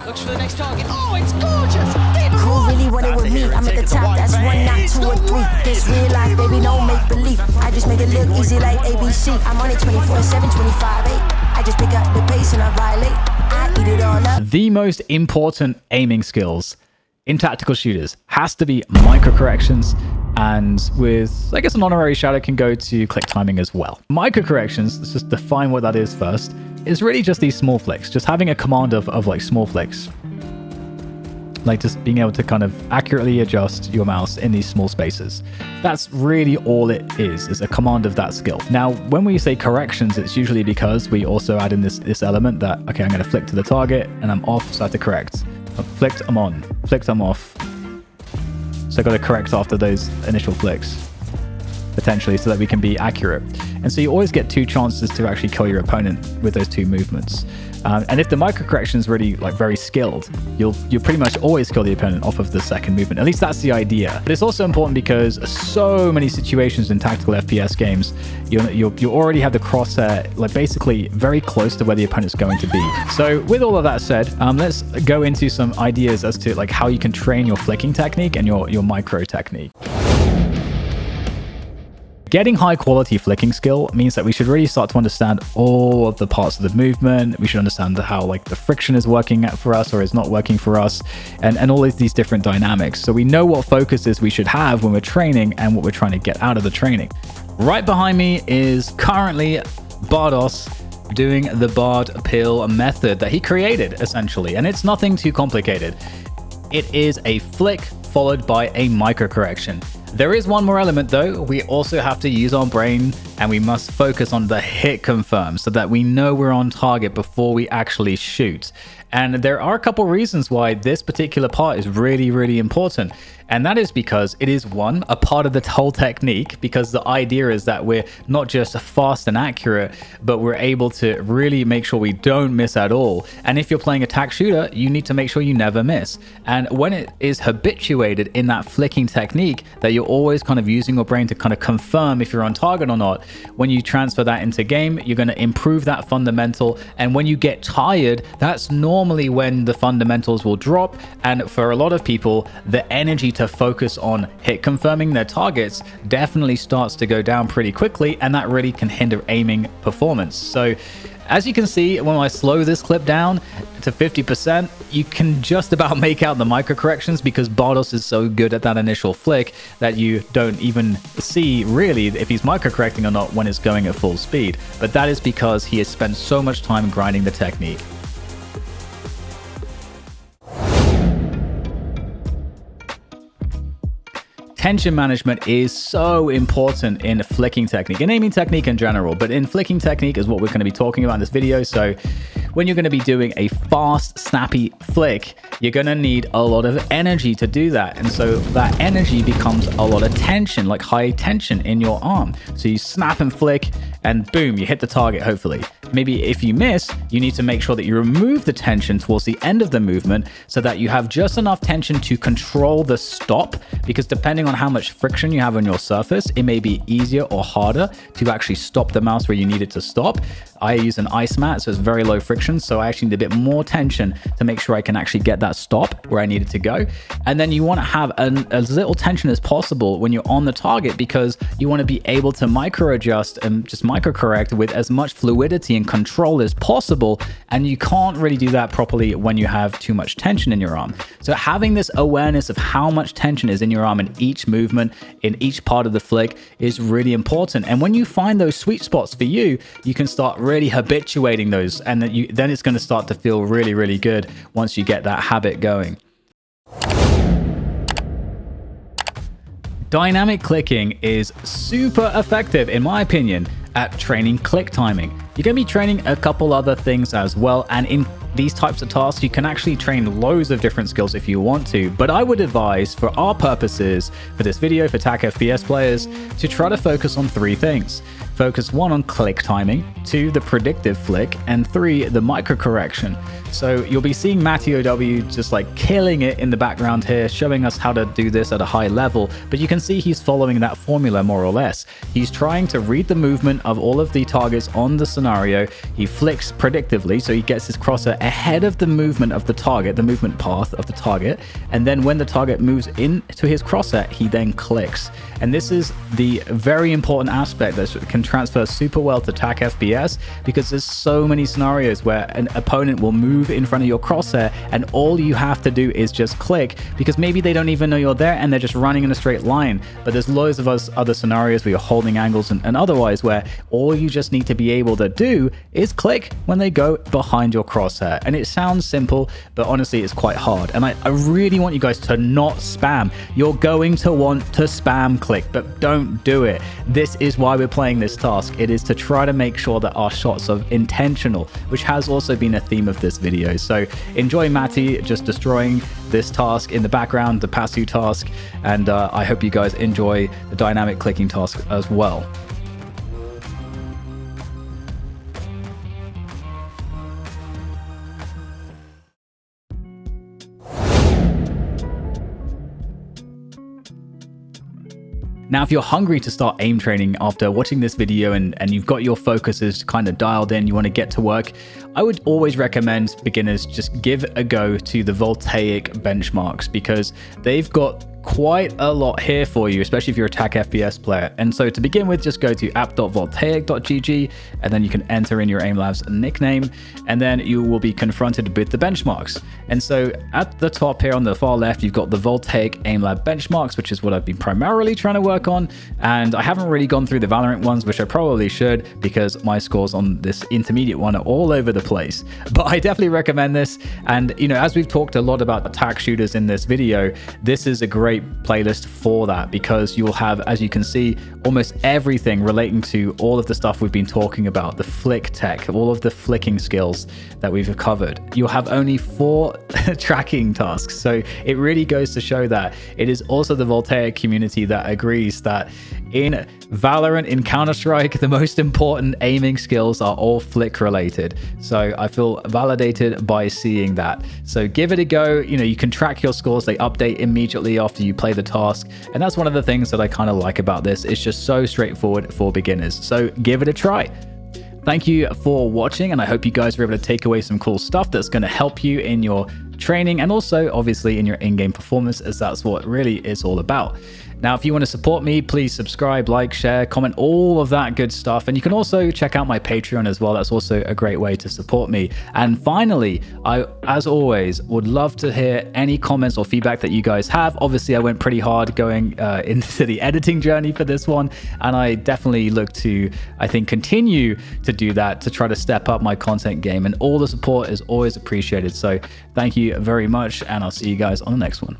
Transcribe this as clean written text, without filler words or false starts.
Looks for the next target. Oh, it's gorgeous! Who really wanted with me? I'm at the top, that's 1, not 2 or 3. This real life, baby, don't make believe. I just make it look easy like ABC. I'm on it 24/7, 25/8. I just pick up the pace and I violate. I eat it all up. The most important aiming skills in tactical shooters has to be micro corrections, and with, I guess, an honorary shout out can go to click timing as well. Micro corrections, let's just define what that is first, is really just these small flicks, just having a command of like small flicks. Like just being able to kind of accurately adjust your mouse in these small spaces. That's really all it is a command of that skill. Now, when we say corrections, it's usually because we also add in this element that, okay, I'm going to flick to the target and I'm off, so I have to correct. Flicked, I'm on. Flicked, I'm off. So I've got to correct after those initial flicks, potentially, so that we can be accurate. And so you always get 2 chances to actually kill your opponent with those 2 movements. And if the micro correction is really like very skilled, you'll pretty much always kill the opponent off of the second movement. At least that's the idea. But it's also important because so many situations in tactical FPS games, you already have the crosshair like basically very close to where the opponent's going to be. So with all of that said, let's go into some ideas as to like how you can train your flicking technique and your micro technique. Getting high quality flicking skill means that we should really start to understand all of the parts of the movement. We should understand how like the friction is working for us or is not working for us, and all of these different dynamics. So we know what focuses we should have when we're training and what we're trying to get out of the training. Right behind me is currently Bardos doing the Bard Pill method that he created essentially, and it's nothing too complicated. It is a flick followed by a micro correction. There is one more element though. We also have to use our brain and we must focus on the hit confirm so that we know we're on target before we actually shoot. And there are a couple reasons why this particular part is really, really important. And that is because it is one, a part of the whole technique, because the idea is that we're not just fast and accurate, but we're able to really make sure we don't miss at all. And if you're playing a tac shooter, you need to make sure you never miss. And when it is habituated in that flicking technique, that you're always kind of using your brain to kind of confirm if you're on target or not, when you transfer that into game, you're going to improve that fundamental. And when you get tired, that's normally when the fundamentals will drop. And for a lot of people, the energy to focus on hit confirming their targets definitely starts to go down pretty quickly, and that really can hinder aiming performance. So as you can see, when I slow this clip down to 50%, you can just about make out the micro corrections because Bardos is so good at that initial flick that you don't even see really if he's micro correcting or not when it's going at full speed. But that is because he has spent so much time grinding the technique. Tension management is so important in flicking technique, in aiming technique in general, but in flicking technique is what we're going to be talking about in this video. So when you're going to be doing a fast, snappy flick, you're going to need a lot of energy to do that. And so that energy becomes a lot of tension, like high tension in your arm. So you snap and flick and boom, you hit the target, hopefully. Maybe if you miss, you need to make sure that you remove the tension towards the end of the movement so that you have just enough tension to control the stop, because depending on how much friction you have on your surface, it may be easier or harder to actually stop the mouse where you need it to stop. I use an ice mat, so it's very low friction, so I actually need a bit more tension to make sure I can actually get that stop where I need it to go. And then you want to have as little tension as possible when you're on the target, because you want to be able to micro adjust and just micro correct with as much fluidity and control as possible, and you can't really do that properly when you have too much tension in your arm. So having this awareness of how much tension is in your arm in each movement, in each part of the flick, is really important. And when you find those sweet spots for you, you can start really habituating those, and then it's going to start to feel really, really good once you get that habit going. Dynamic clicking is super effective, in my opinion, at training click timing. You're going to be training a couple other things as well, and in these types of tasks, you can actually train loads of different skills if you want to, but I would advise, for our purposes, for this video, for TAC FPS players, to try to focus on 3 things. Focus 1 on click timing, 2 the predictive flick, and 3 the micro correction. So you'll be seeing Matty OW just like killing it in the background here, showing us how to do this at a high level, but you can see he's following that formula more or less. He's trying to read the movement of all of the targets on the scenario. He flicks predictively, so he gets his crosser ahead of the movement of the target, the movement path of the target, and then when the target moves into his crosshair, he then clicks. And this is the very important aspect that can transfer super well to TAC FPS, because there's so many scenarios where an opponent will move in front of your crosshair and all you have to do is just click, because maybe they don't even know you're there and they're just running in a straight line. But there's loads of other scenarios where you're holding angles and otherwise, where all you just need to be able to do is click when they go behind your crosshair. And it sounds simple, but honestly it's quite hard. And I really want you guys to not spam. You're going to want to spam click, but don't do it. This is why we're playing this task. It is to try to make sure that our shots are intentional, which has also been a theme of this video. So enjoy Matty just destroying this task in the background, the Pasu task, and I hope you guys enjoy the dynamic clicking task as well. Now, if you're hungry to start aim training after watching this video and you've got your focuses kind of dialed in, you want to get to work, I would always recommend beginners just give a go to the Voltaic benchmarks, because they've got quite a lot here for you, especially if you're a TAC FPS player. And so to begin with, just go to app.voltaic.gg and then you can enter in your AimLabs nickname, and then you will be confronted with the benchmarks. And so at the top here on the far left, you've got the Voltaic AimLab benchmarks, which is what I've been primarily trying to work on. And I haven't really gone through the Valorant ones, which I probably should, because my scores on this intermediate one are all over the place. But I definitely recommend this. And you know, as we've talked a lot about attack shooters in this video, this is a great playlist for that, because you'll have, as you can see, almost everything relating to all of the stuff we've been talking about, the flick tech, all of the flicking skills that we've covered. You'll have only 4 tracking tasks, so it really goes to show that it is also the Voltaic community that agrees that in Valorant, in Counter-Strike, the most important aiming skills are all flick related. So I feel validated by seeing that. So give it a go. You know, you can track your scores. They update immediately after you play the task. And that's one of the things that I kind of like about this. It's just so straightforward for beginners. So give it a try. Thank you for watching, and I hope you guys were able to take away some cool stuff that's going to help you in your training and also obviously in your in-game performance, as that's what really it's all about. Now, if you want to support me, please subscribe, like, share, comment, all of that good stuff. And you can also check out my Patreon as well. That's also a great way to support me. And finally, I, as always, would love to hear any comments or feedback that you guys have. Obviously, I went pretty hard going into the editing journey for this one. And I definitely look to, I think, continue to do that to try to step up my content game. And all the support is always appreciated. So thank you very much. And I'll see you guys on the next one.